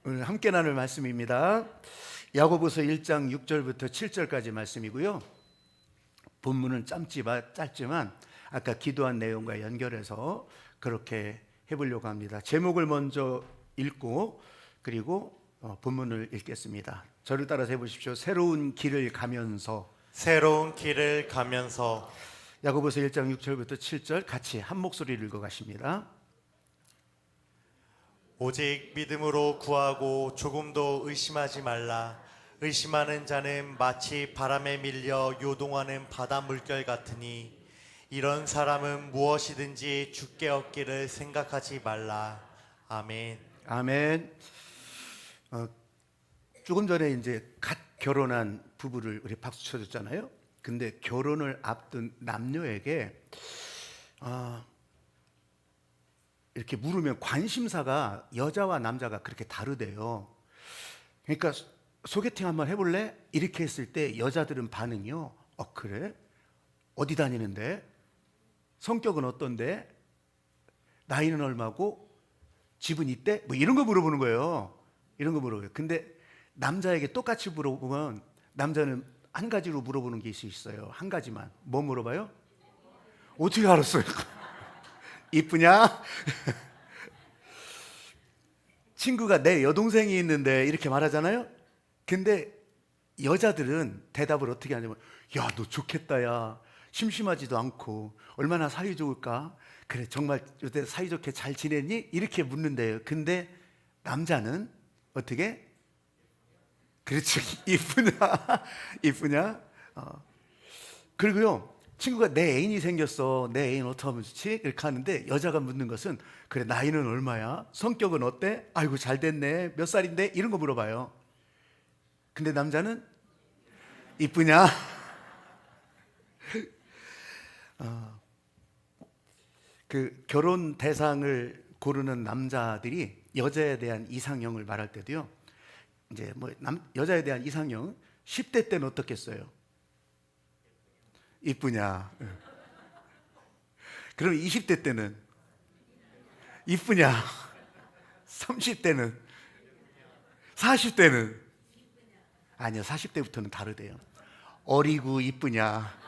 오늘 함께 나눌 말씀입니다. 야고보서 1장 6절부터 7절까지 말씀이고요. 본문은 짧지만 아까 기도한 내용과 연결해서 그렇게 해보려고 합니다. 제목을 먼저 읽고 그리고 본문을 읽겠습니다. 저를 따라서 해보십시오. 새로운 길을 가면서. 야고보서 1장 6절부터 7절 같이 한 목소리를 읽어가십니다. 오직 믿음으로 구하고 조금도 의심하지 말라. 의심하는 자는 마치 바람에 밀려 요동하는 바다 물결 같으니 이런 사람은 무엇이든지 주께 얻기를 생각하지 말라. 아멘. 아멘. 조금 전에 이제 갓 결혼한 부부를 우리 박수 쳐줬잖아요. 근데 결혼을 앞둔 남녀에게 이렇게 물으면 관심사가 여자와 남자가 그렇게 다르대요. 그러니까 소개팅 한번 해볼래? 이렇게 했을 때 여자들은 반응이요. 그래? 어디 다니는데? 성격은 어떤데? 나이는 얼마고? 집은 이때? 뭐 이런 거 물어보는 거예요. 이런 거 물어봐요. 근데 남자에게 똑같이 물어보면 남자는 한 가지로 물어보는 게 있어요. 한 가지만. 뭐 물어봐요? 어떻게 알았어요? 이쁘냐? 친구가 내 여동생이 있는데 이렇게 말하잖아요. 근데 여자들은 대답을 어떻게 하냐면, 야, 너 좋겠다, 야. 심심하지도 않고 얼마나 사이 좋을까? 그래, 정말 요새 사이좋게 잘 지냈니? 이렇게 묻는데요. 근데 남자는 어떻게? 그렇죠. 이쁘냐? 이쁘냐? 그리고요, 친구가 내 애인이 생겼어. 내 애인 어떻게 하면 좋지? 이렇게 하는데 여자가 묻는 것은, 그래, 나이는 얼마야? 성격은 어때? 아이고, 잘 됐네. 몇 살인데? 이런 거 물어봐요. 근데 남자는 이쁘냐? 그 결혼 대상을 고르는 남자들이 여자에 대한 이상형을 말할 때도요, 이제 여자에 대한 이상형 10대 때는 어떻겠어요? 이쁘냐? 그럼 20대 때는 이쁘냐? 30대는? 40대는? 아니요, 40대부터는 다르대요. 어리고 이쁘냐?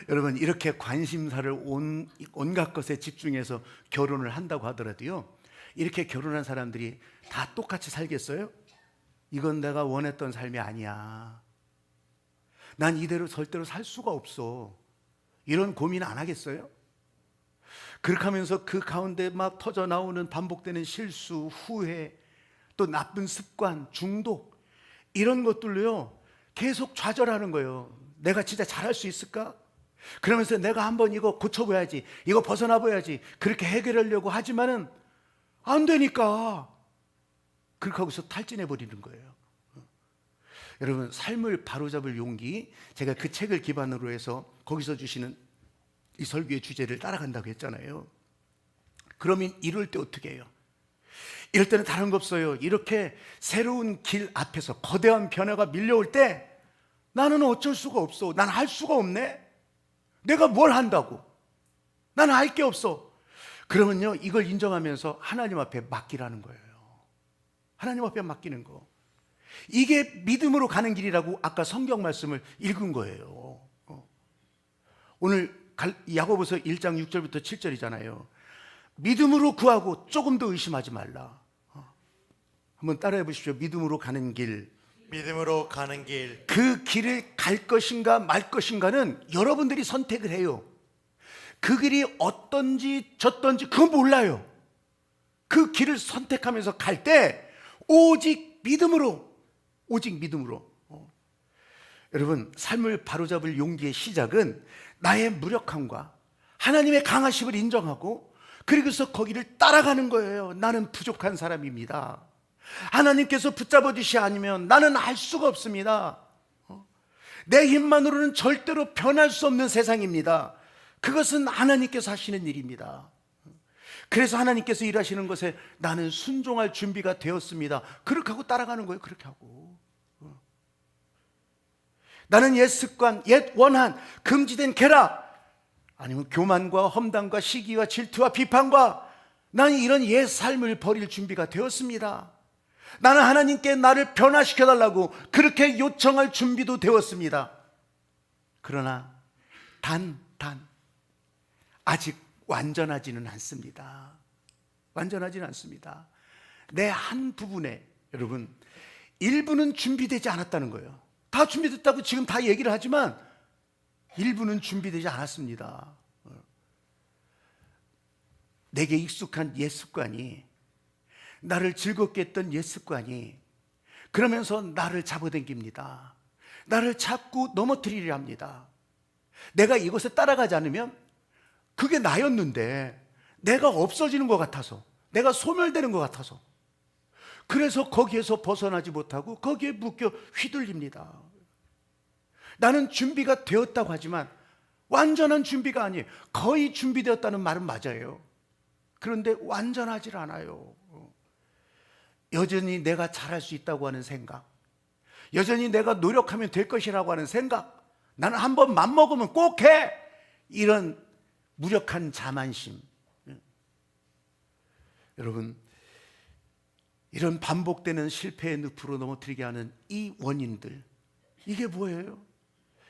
여러분, 이렇게 관심사를 온갖 것에 집중해서 결혼을 한다고 하더라도요, 이렇게 결혼한 사람들이 다 똑같이 살겠어요? 이건 내가 원했던 삶이 아니야. 난 이대로 절대로 살 수가 없어. 이런 고민 안 하겠어요? 그렇게 하면서 그 가운데 막 터져 나오는 반복되는 실수, 후회, 또 나쁜 습관, 중독, 이런 것들로요 계속 좌절하는 거예요. 내가 진짜 잘할 수 있을까? 그러면서 내가 한번 이거 고쳐봐야지, 이거 벗어나봐야지, 그렇게 해결하려고 하지만은 안 되니까 그렇게 하고서 탈진해버리는 거예요. 여러분, 삶을 바로잡을 용기, 제가 그 책을 기반으로 해서 거기서 주시는 이 설교의 주제를 따라간다고 했잖아요. 그러면 이럴 때 어떻게 해요? 이럴 때는 다른 거 없어요. 이렇게 새로운 길 앞에서 거대한 변화가 밀려올 때 나는 어쩔 수가 없어. 난 할 수가 없네. 내가 뭘 한다고? 나는 할 게 없어. 그러면요, 이걸 인정하면서 하나님 앞에 맡기라는 거예요. 하나님 앞에 맡기는 거. 이게 믿음으로 가는 길이라고 아까 성경 말씀을 읽은 거예요. 오늘 야고보서 1장 6절부터 7절이잖아요. 믿음으로 구하고 조금도 의심하지 말라. 한번 따라해 보십시오. 믿음으로 가는 길. 믿음으로 가는 길. 그 길을 갈 것인가 말 것인가는 여러분들이 선택을 해요. 그 길이 어떤지 저떤지 그건 몰라요. 그 길을 선택하면서 갈 때 오직 믿음으로, 여러분, 삶을 바로잡을 용기의 시작은 나의 무력함과 하나님의 강하심을 인정하고 그리고서 거기를 따라가는 거예요. 나는 부족한 사람입니다. 하나님께서 붙잡아 주시 아니면 나는 할 수가 없습니다. 내 힘만으로는 절대로 변할 수 없는 세상입니다. 그것은 하나님께서 하시는 일입니다. 그래서 하나님께서 일하시는 것에 나는 순종할 준비가 되었습니다. 그렇게 하고 따라가는 거예요. 그렇게 하고. 나는 옛 습관, 옛 원한, 금지된 쾌락, 아니면 교만과 험담과 시기와 질투와 비판과 나는 이런 옛 삶을 버릴 준비가 되었습니다. 나는 하나님께 나를 변화시켜 달라고 그렇게 요청할 준비도 되었습니다. 그러나 단 아직 완전하지는 않습니다. 완전하지는 않습니다. 내 한 부분에 여러분 일부는 준비되지 않았다는 거예요. 다 준비됐다고 지금 다 얘기를 하지만 일부는 준비되지 않았습니다. 내게 익숙한 옛 습관이, 나를 즐겁게 했던 옛 습관이 그러면서 나를 잡아당깁니다. 나를 자꾸 넘어뜨리려 합니다. 내가 이것에 따라가지 않으면 그게 나였는데 내가 없어지는 것 같아서, 내가 소멸되는 것 같아서, 그래서 거기에서 벗어나지 못하고 거기에 묶여 휘둘립니다. 나는 준비가 되었다고 하지만 완전한 준비가 아니에요. 거의 준비되었다는 말은 맞아요. 그런데 완전하지 않아요. 여전히 내가 잘할 수 있다고 하는 생각, 여전히 내가 노력하면 될 것이라고 하는 생각, 나는 한번 맘먹으면 꼭 해, 이런 무력한 자만심. 여러분, 이런 반복되는 실패의 늪으로 넘어뜨리게 하는 이 원인들, 이게 뭐예요?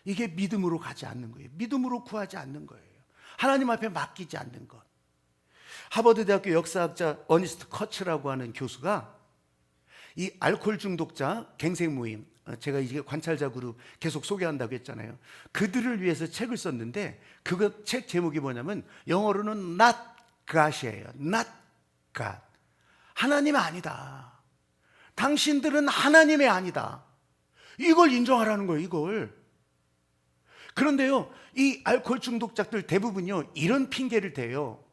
이게 믿음으로 가지 않는 거예요. 믿음으로 구하지 않는 거예요. 하나님 앞에 맡기지 않는 것. 하버드 대학교 역사학자 어니스트 커츠라고 하는 교수가 이 알코올 중독자 갱생 모임, 제가 이게 관찰자 그룹 계속 소개한다고 했잖아요. 그들을 위해서 책을 썼는데 그거 책 제목이 뭐냐면 영어로는 Not God이에요. Not God. 하나님이 아니다. 당신들은 하나님이 아니다. 이걸 인정하라는 거예요. 이걸. 그런데요, 이 알코올 중독자들 대부분요 이런 핑계를 대요.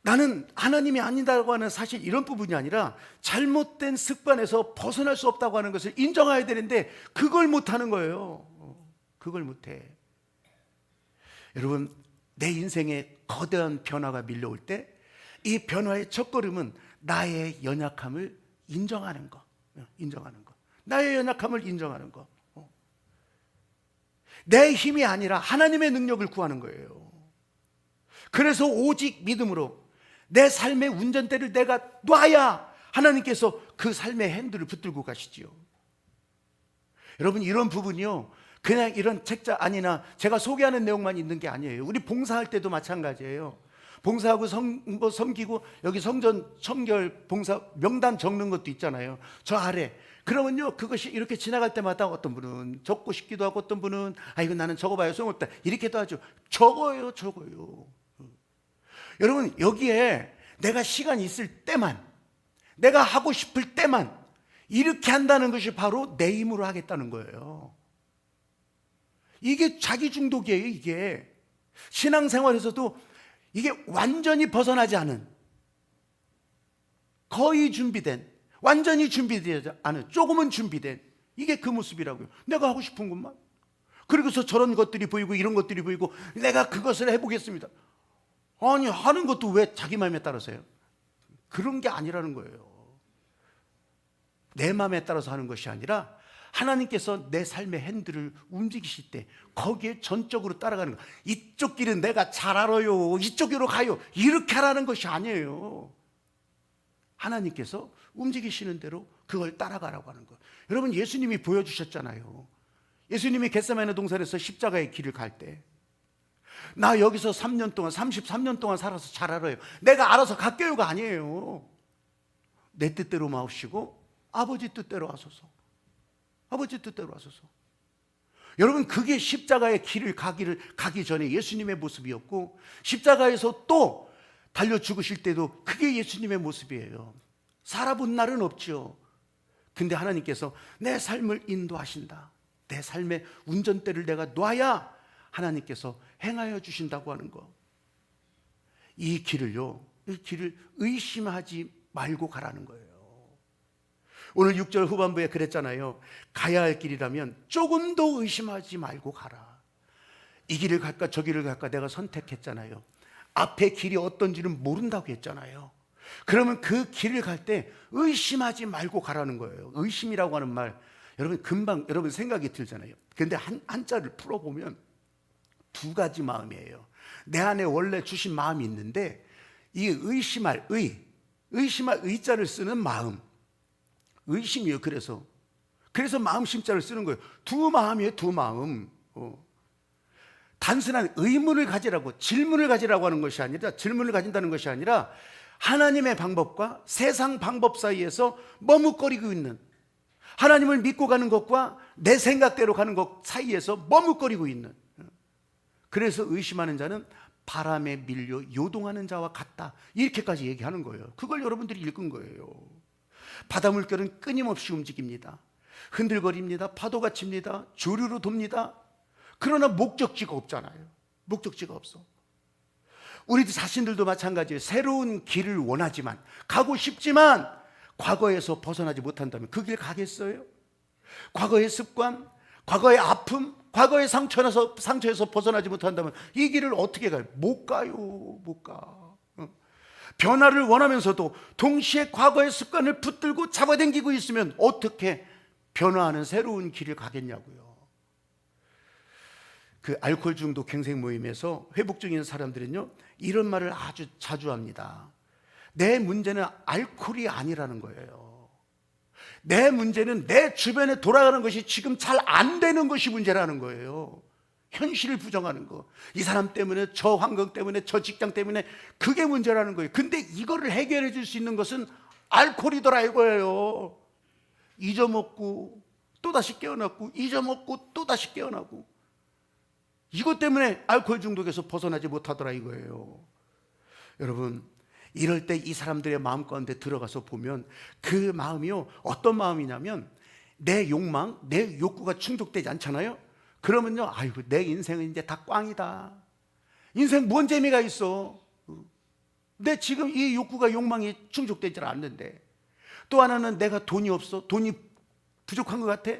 나는 하나님이 아니다고 하는 사실 이런 부분이 아니라 잘못된 습관에서 벗어날 수 없다고 하는 것을 인정해야 되는데 그걸 못하는 거예요. 그걸 못해. 여러분, 내 인생에 거대한 변화가 밀려올 때 이 변화의 첫걸음은 나의 연약함을 인정하는 거. 인정하는 거. 나의 연약함을 인정하는 거. 내 힘이 아니라 하나님의 능력을 구하는 거예요. 그래서 오직 믿음으로 내 삶의 운전대를 내가 놔야 하나님께서 그 삶의 핸들을 붙들고 가시지요. 여러분, 이런 부분이요 그냥 이런 책자 아니나 제가 소개하는 내용만 있는 게 아니에요. 우리 봉사할 때도 마찬가지예요. 봉사하고 섬기고 여기 성전 청결 봉사 명단 적는 것도 있잖아요. 저 아래. 그러면요 그것이 이렇게 지나갈 때마다 어떤 분은 적고 싶기도 하고 어떤 분은 이거 나는 적어봐야 소용없다 이렇게도 하죠. 적어요. 여러분, 여기에 내가 시간이 있을 때만, 내가 하고 싶을 때만 이렇게 한다는 것이 바로 내 힘으로 하겠다는 거예요. 이게 자기 중독이에요. 이게 신앙생활에서도 이게 완전히 벗어나지 않은, 거의 준비된, 완전히 준비되지 않은, 조금은 준비된, 이게 그 모습이라고요. 내가 하고 싶은 것만, 그리고서 저런 것들이 보이고 이런 것들이 보이고 내가 그것을 해보겠습니다. 아니, 하는 것도 왜 자기 마음에 따라서요? 그런 게 아니라는 거예요. 내 마음에 따라서 하는 것이 아니라 하나님께서 내 삶의 핸들을 움직이실 때 거기에 전적으로 따라가는 거. 이쪽 길은 내가 잘 알아요, 이쪽으로 가요, 이렇게 하라는 것이 아니에요. 하나님께서 움직이시는 대로 그걸 따라가라고 하는 거. 여러분, 예수님이 보여주셨잖아요. 예수님이 겟세마네 동산에서 십자가의 길을 갈 때, 나 여기서 3년 동안 33년 동안 살아서 잘 알아요, 내가 알아서 갈게요가 아니에요. 내 뜻대로 마옵시고 아버지 뜻대로 하소서. 아버지 뜻대로 하소서. 여러분, 그게 십자가의 길을 가기 전에 예수님의 모습이었고, 십자가에서 또 달려 죽으실 때도 그게 예수님의 모습이에요. 살아본 날은 없죠. 근데 하나님께서 내 삶을 인도하신다. 내 삶의 운전대를 내가 놔야 하나님께서 행하여 주신다고 하는 거. 이 길을요, 이 길을 의심하지 말고 가라는 거예요. 오늘 6절 후반부에 그랬잖아요. 가야 할 길이라면 조금도 의심하지 말고 가라. 이 길을 갈까 저 길을 갈까 내가 선택했잖아요. 앞에 길이 어떤지는 모른다고 했잖아요. 그러면 그 길을 갈 때 의심하지 말고 가라는 거예요. 의심이라고 하는 말, 여러분 금방 여러분 생각이 들잖아요. 근데 한자를 풀어보면 두 가지 마음이에요. 내 안에 원래 주신 마음이 있는데 이 의심할 의심할 의자를 쓰는 마음, 의심이에요. 그래서 마음 심자를 쓰는 거예요. 두 마음이에요. 두 마음. 단순한 의문을 가지라고, 질문을 가지라고 하는 것이 아니라, 질문을 가진다는 것이 아니라 하나님의 방법과 세상 방법 사이에서 머뭇거리고 있는, 하나님을 믿고 가는 것과 내 생각대로 가는 것 사이에서 머뭇거리고 있는, 그래서 의심하는 자는 바람에 밀려 요동하는 자와 같다, 이렇게까지 얘기하는 거예요. 그걸 여러분들이 읽은 거예요. 바다 물결은 끊임없이 움직입니다. 흔들거립니다. 파도가 칩니다. 조류로 돕니다. 그러나 목적지가 없잖아요. 목적지가 없어. 우리 자신들도 마찬가지예요. 새로운 길을 원하지만, 가고 싶지만 과거에서 벗어나지 못한다면 그 길 가겠어요? 과거의 습관, 과거의 아픔, 과거의 상처에서 벗어나지 못한다면 이 길을 어떻게 가요? 못 가요. 못 가. 변화를 원하면서도 동시에 과거의 습관을 붙들고 잡아당기고 있으면 어떻게 변화하는 새로운 길을 가겠냐고요. 그 알코올 중독 갱생 모임에서 회복 중인 사람들은요, 이런 말을 아주 자주 합니다. 내 문제는 알코올이 아니라는 거예요. 내 문제는 내 주변에 돌아가는 것이 지금 잘 안 되는 것이 문제라는 거예요. 현실을 부정하는 거, 이 사람 때문에, 저 환경 때문에, 저 직장 때문에, 그게 문제라는 거예요. 근데 이거를 해결해 줄 수 있는 것은 알코올이더라 이거예요. 잊어먹고 또다시 깨어났고, 잊어먹고 또다시 깨어나고, 이것 때문에 알코올 중독에서 벗어나지 못하더라 이거예요. 여러분, 이럴 때 이 사람들의 마음 가운데 들어가서 보면 그 마음이요, 어떤 마음이냐면 내 욕망, 내 욕구가 충족되지 않잖아요. 그러면요, 아이고 내 인생은 이제 다 꽝이다. 인생 뭔 재미가 있어. 내 지금 이 욕구가, 욕망이 충족되지 않는데. 또 하나는 내가 돈이 없어, 돈이 부족한 것 같아,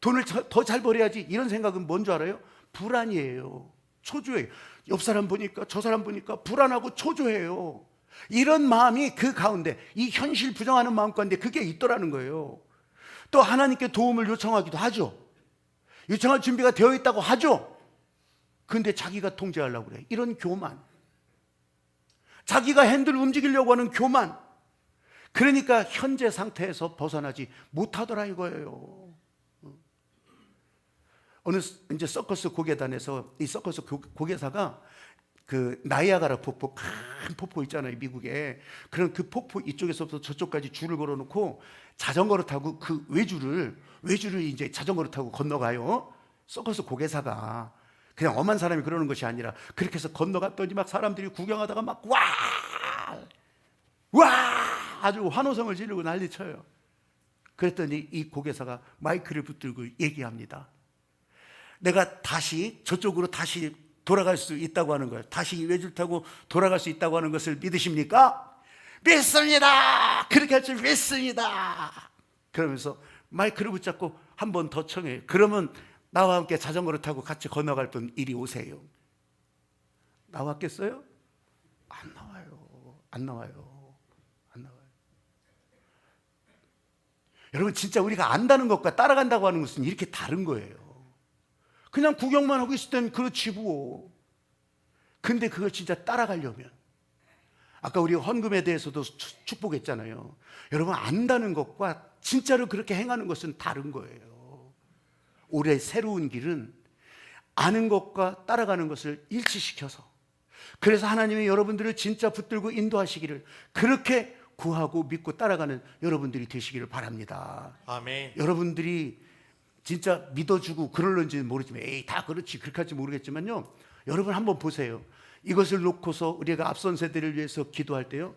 돈을 더 잘 벌어야지, 이런 생각은 뭔 줄 알아요? 불안이에요. 초조해요. 옆 사람 보니까, 저 사람 보니까 불안하고 초조해요. 이런 마음이 그 가운데, 이 현실 부정하는 마음 가운데 그게 있더라는 거예요. 또 하나님께 도움을 요청하기도 하죠. 요청할 준비가 되어 있다고 하죠. 근데 자기가 통제하려고 그래. 이런 교만, 자기가 핸들을 움직이려고 하는 교만, 그러니까 현재 상태에서 벗어나지 못하더라 이거예요. 어느 이제 서커스 고개단에서 이 서커스 고개사가 그 나이아가라 폭포, 큰 폭포 있잖아요, 미국에. 그럼 그 폭포 이쪽에서부터 저쪽까지 줄을 걸어놓고 자전거를 타고 그 외주를 이제 자전거를 타고 건너가요. 서커스 고개사가 그냥 엄한 사람이 그러는 것이 아니라 그렇게 해서 건너갔더니 막 사람들이 구경하다가 막 와 아주 환호성을 지르고 난리쳐요. 그랬더니 이 고개사가 마이크를 붙들고 얘기합니다. 내가 다시 저쪽으로 다시 돌아갈 수 있다고 하는 거예요. 다시 외줄 타고 돌아갈 수 있다고 하는 것을 믿으십니까? 믿습니다. 그렇게 할 줄 믿습니다. 그러면서 마이크를 붙잡고 한 번 더 청해요. 그러면 나와 함께 자전거를 타고 같이 건너갈 분 이리 오세요. 나왔겠어요? 안 나와요. 안 나와요. 안 나와요. 여러분, 진짜 우리가 안다는 것과 따라간다고 하는 것은 이렇게 다른 거예요. 그냥 구경만 하고 있을 땐 그렇지 뭐. 근데 그걸 진짜 따라가려면, 아까 우리 헌금에 대해서도 축복했잖아요. 여러분, 안다는 것과 진짜로 그렇게 행하는 것은 다른 거예요. 올해 새로운 길은 아는 것과 따라가는 것을 일치시켜서, 그래서 하나님이 여러분들을 진짜 붙들고 인도하시기를, 그렇게 구하고 믿고 따라가는 여러분들이 되시기를 바랍니다. 아멘. 여러분들이 진짜 믿어주고 그럴는지는 모르지만, 에이 다 그렇지 그렇게 할지 모르겠지만요, 여러분 한번 보세요. 이것을 놓고서 우리가 앞선 세대를 위해서 기도할 때요,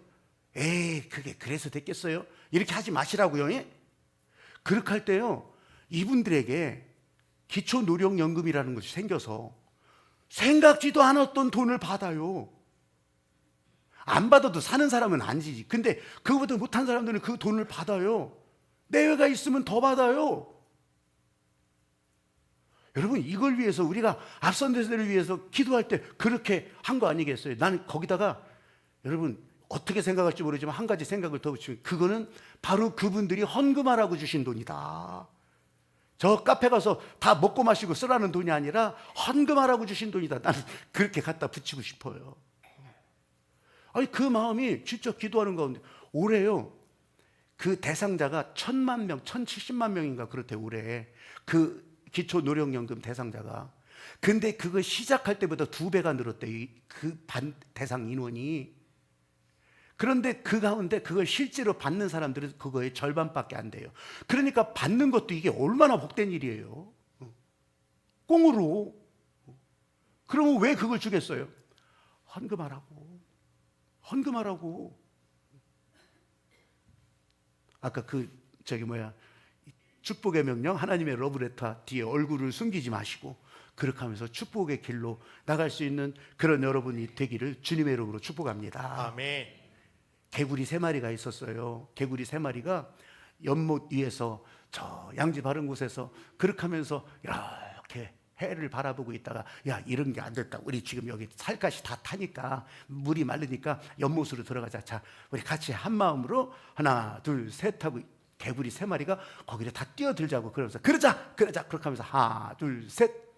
에이 그게 그래서 됐겠어요? 이렇게 하지 마시라고요. 예? 그렇게 할 때요, 이분들에게 기초노령연금이라는 것이 생겨서 생각지도 않았던 돈을 받아요. 안 받아도 사는 사람은 아니지. 근데 그거보다 못한 사람들은 그 돈을 받아요. 내외가 있으면 더 받아요. 여러분, 이걸 위해서 우리가 앞선 세대를 위해서 기도할 때 그렇게 한 거 아니겠어요? 나는 거기다가 여러분 어떻게 생각할지 모르지만 한 가지 생각을 더 붙이면, 그거는 바로 그분들이 헌금하라고 주신 돈이다. 저 카페 가서 다 먹고 마시고 쓰라는 돈이 아니라 헌금하라고 주신 돈이다. 나는 그렇게 갖다 붙이고 싶어요. 아니 그 마음이 진짜 기도하는 가운데 올해요. 그 대상자가 1,000만 명, 1,070만 명인가 그렇대요 올해. 그 기초 노령연금 대상자가. 근데 그거 시작할 때보다 2배가 늘었대요. 그 대상 인원이. 그런데 그 가운데 그걸 실제로 받는 사람들은 그거의 절반밖에 안 돼요. 그러니까 받는 것도 이게 얼마나 복된 일이에요. 꽁으로. 그러면 왜 그걸 주겠어요? 헌금하라고. 헌금하라고. 아까 축복의 명령, 하나님의 러브레터 뒤에 얼굴을 숨기지 마시고 그렇게 하면서 축복의 길로 나갈 수 있는 그런 여러분이 되기를 주님의 이름으로 축복합니다. 아멘. 개구리 3마리가 있었어요. 개구리 3마리가 연못 위에서 저 양지 바른 곳에서 그렇게 하면서 이렇게 해를 바라보고 있다가 야 이런 게 안 됐다. 우리 지금 여기 살갗이 다 타니까 물이 마르니까 연못으로 들어가자. 자 우리 같이 한 마음으로 하나 둘 셋 하고 개구리 3마리가 거기를 다 뛰어들자고 그러면서 그러자 그렇게 하면서 하나 둘 셋.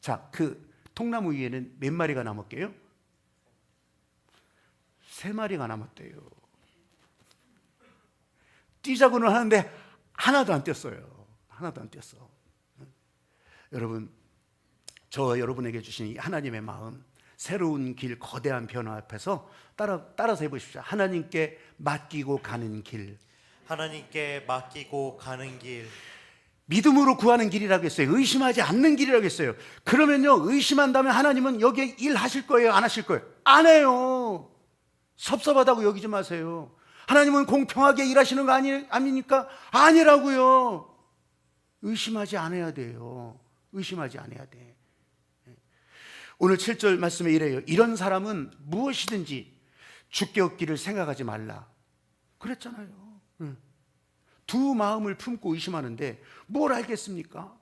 자 그 통나무 위에는 몇 마리가 남았게요? 3마리가 남았대요. 뛰자고는 하는데 하나도 안 뛰었어요. 하나도 안 뛰었어. 여러분, 저 여러분에게 주신 이 하나님의 마음, 새로운 길, 거대한 변화 앞에서 따라서 해보십시오. 하나님께 맡기고 가는 길. 하나님께 맡기고 가는 길. 믿음으로 구하는 길이라고 했어요. 의심하지 않는 길이라고 했어요. 그러면요, 의심한다면 하나님은 여기에 일하실 거예요? 안 하실 거예요? 안 해요. 섭섭하다고 여기지 마세요. 하나님은 공평하게 일하시는 거 아닙니까? 아니라고요. 의심하지 않아야 돼요. 의심하지 않아야 돼. 오늘 7절 말씀에 이래요. 이런 사람은 무엇이든지 죽게 얻기를 생각하지 말라. 그랬잖아요. 두 마음을 품고 의심하는데 뭘 알겠습니까?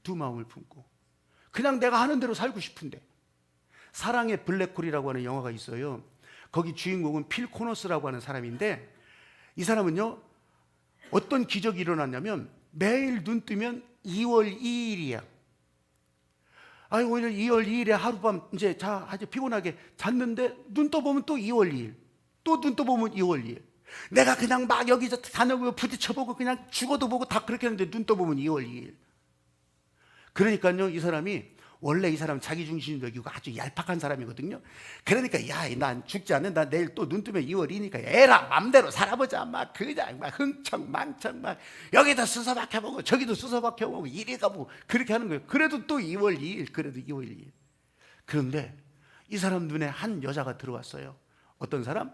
두 마음을 품고 그냥 내가 하는 대로 살고 싶은데. 사랑의 블랙홀이라고 하는 영화가 있어요. 거기 주인공은 필 코너스라고 하는 사람인데 이 사람은요 어떤 기적이 일어났냐면 매일 눈 뜨면 2월 2일이야. 오늘 2월 2일에 하룻밤 이제 아주 피곤하게 잤는데 눈 떠보면 또 2월 2일. 또 눈 떠보면 2월 2일. 내가 그냥 막 여기서 다녀보고 부딪혀보고 그냥 죽어도 보고 다 그렇게 했는데 눈 떠보면 2월 2일. 그러니까요 이 사람이 원래 이 사람 자기중심적이고 아주 얄팍한 사람이거든요. 그러니까 야, 난 죽지 않는다. 내일 또 눈 뜨면 2월이니까 에라 맘대로 살아보자. 막 그냥 막 흥청망청 막 여기다 수서박혀보고 저기도 수서박혀보고 이리 가보고 그렇게 하는 거예요. 그래도 또 2월 2일. 그래도 2월 2일. 그런데 이 사람 눈에 한 여자가 들어왔어요. 어떤 사람?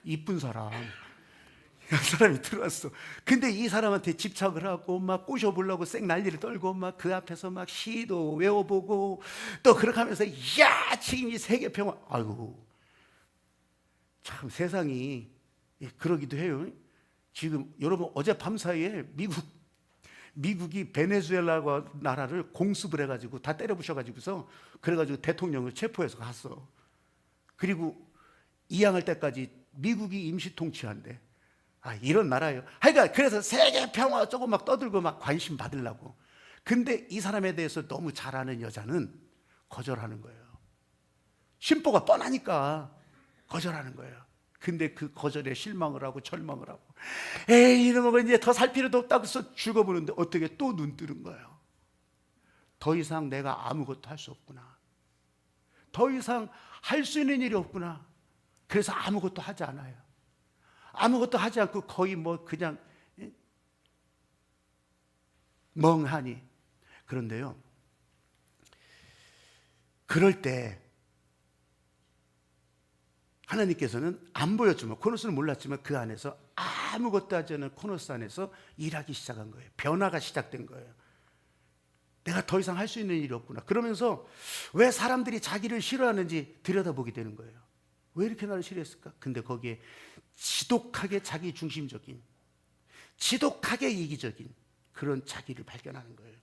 이쁜 사람. 그 사람이 들어왔어. 근데 이 사람한테 집착을 하고 막 꼬셔보려고 쌩 난리를 떨고 막 그 앞에서 막 시도 외워보고 또 그렇게 하면서 야 지금 이 세계평화. 아이고 참 세상이 그러기도 해요. 지금 여러분 어젯밤 사이에 미국이 베네수엘라고 나라를 공습을 해가지고 다 때려부셔가지고서 그래가지고 대통령을 체포해서 갔어. 그리고 이양할 때까지 미국이 임시 통치한대. 이런 나라예요. 하여간 그래서 세계 평화 조금 막 떠들고 막 관심 받으려고. 근데 이 사람에 대해서 너무 잘 아는 여자는 거절하는 거예요. 심보가 뻔하니까 거절하는 거예요. 근데 그 거절에 실망을 하고 절망을 하고 에이 이러면 이제 더 살 필요도 없다고 해서 죽어보는데 어떻게 또 눈 뜨는 거예요. 더 이상 내가 아무것도 할 수 없구나. 더 이상 할 수 있는 일이 없구나. 그래서 아무것도 하지 않아요. 아무것도 하지 않고 거의 뭐 그냥 멍하니. 그런데요 그럴 때 하나님께서는 안 보였지만 코노스는 몰랐지만 그 안에서 아무것도 하지 않은 코노스 안에서 일하기 시작한 거예요. 변화가 시작된 거예요. 내가 더 이상 할 수 있는 일이 없구나. 그러면서 왜 사람들이 자기를 싫어하는지 들여다보게 되는 거예요. 왜 이렇게 나를 싫어했을까? 근데 거기에 지독하게 자기 중심적인, 지독하게 이기적인 그런 자기를 발견하는 거예요.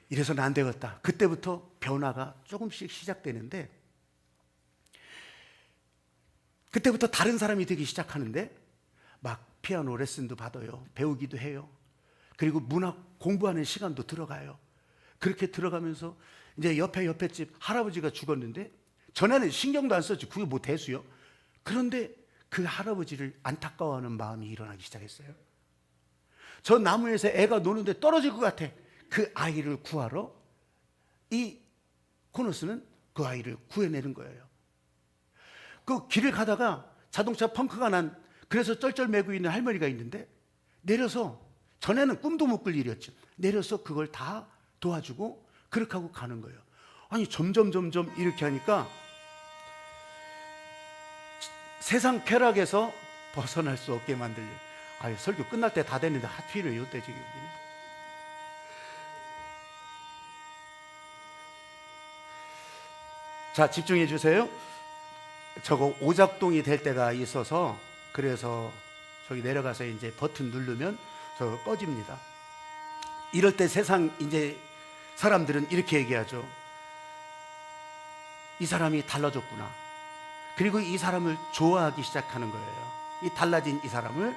이래서는 안 되겠다. 그때부터 변화가 조금씩 시작되는데 그때부터 다른 사람이 되기 시작하는데 막 피아노 레슨도 받아요. 배우기도 해요. 그리고 문학 공부하는 시간도 들어가요. 그렇게 들어가면서 이제 옆에 집 할아버지가 죽었는데 전에는 신경도 안 썼죠. 그게 뭐 대수요. 그런데 그 할아버지를 안타까워하는 마음이 일어나기 시작했어요. 저 나무에서 애가 노는데 떨어질 것 같아. 그 아이를 구하러 이 코너스는 그 아이를 구해내는 거예요. 그 길을 가다가 자동차 펑크가 난, 그래서 쩔쩔매고 있는 할머니가 있는데 내려서, 전에는 꿈도 못 꿀 일이었죠. 내려서 그걸 다 도와주고 그렇게 하고 가는 거예요. 아니 점점 이렇게 하니까 세상 쾌락에서 벗어날 수 없게 만들려. 아유, 설교 끝날 때 다 됐는데 하필이면 이때 지금. 자, 집중해 주세요. 저거 오작동이 될 때가 있어서, 그래서 저기 내려가서 이제 버튼 누르면 저 꺼집니다. 이럴 때 세상 이제 사람들은 이렇게 얘기하죠. 이 사람이 달라졌구나. 그리고 이 사람을 좋아하기 시작하는 거예요. 이 달라진 이 사람을.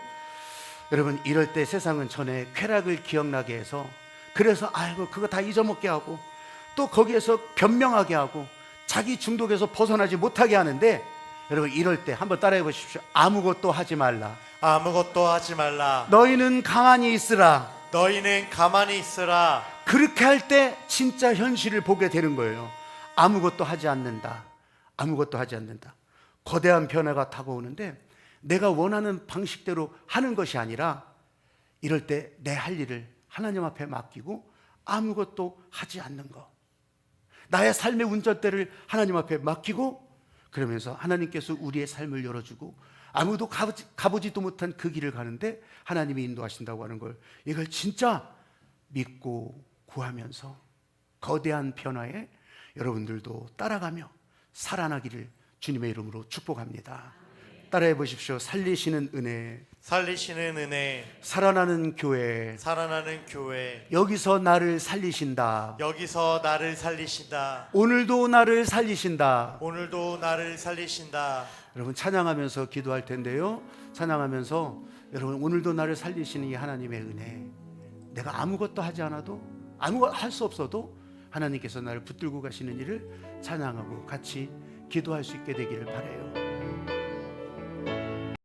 여러분, 이럴 때 세상은 전에 쾌락을 기억나게 해서, 그래서 아이고 그거 다 잊어먹게 하고, 또 거기에서 변명하게 하고, 자기 중독에서 벗어나지 못하게 하는데, 여러분 이럴 때 한번 따라해 보십시오. 아무것도 하지 말라. 아무것도 하지 말라. 너희는 가만히 있으라. 너희는 가만히 있으라. 그렇게 할 때 진짜 현실을 보게 되는 거예요. 아무것도 하지 않는다. 아무것도 하지 않는다. 거대한 변화가 다가오는데 내가 원하는 방식대로 하는 것이 아니라, 이럴 때 내 할 일을 하나님 앞에 맡기고 아무것도 하지 않는 것, 나의 삶의 운전대를 하나님 앞에 맡기고, 그러면서 하나님께서 우리의 삶을 열어주고 아무도 가보지도 못한 그 길을 가는데 하나님이 인도하신다고 하는 걸, 이걸 진짜 믿고 구하면서 거대한 변화에 여러분들도 따라가며 살아나기를 주님의 이름으로 축복합니다. 따라해 보십시오. 살리시는 은혜, 살리시는 은혜, 살아나는 교회, 살아나는 교회. 여기서 나를 살리신다. 여기서 나를 살리신다. 오늘도 나를 살리신다. 오늘도 나를 살리신다. 여러분 찬양하면서 기도할 텐데요, 찬양하면서 여러분 오늘도 나를 살리시는 이 하나님의 은혜, 내가 아무것도 하지 않아도, 아무것도 할 수 없어도 하나님께서 나를 붙들고 가시는 일을 찬양하고 같이 기도할 수 있게 되기를 바라요.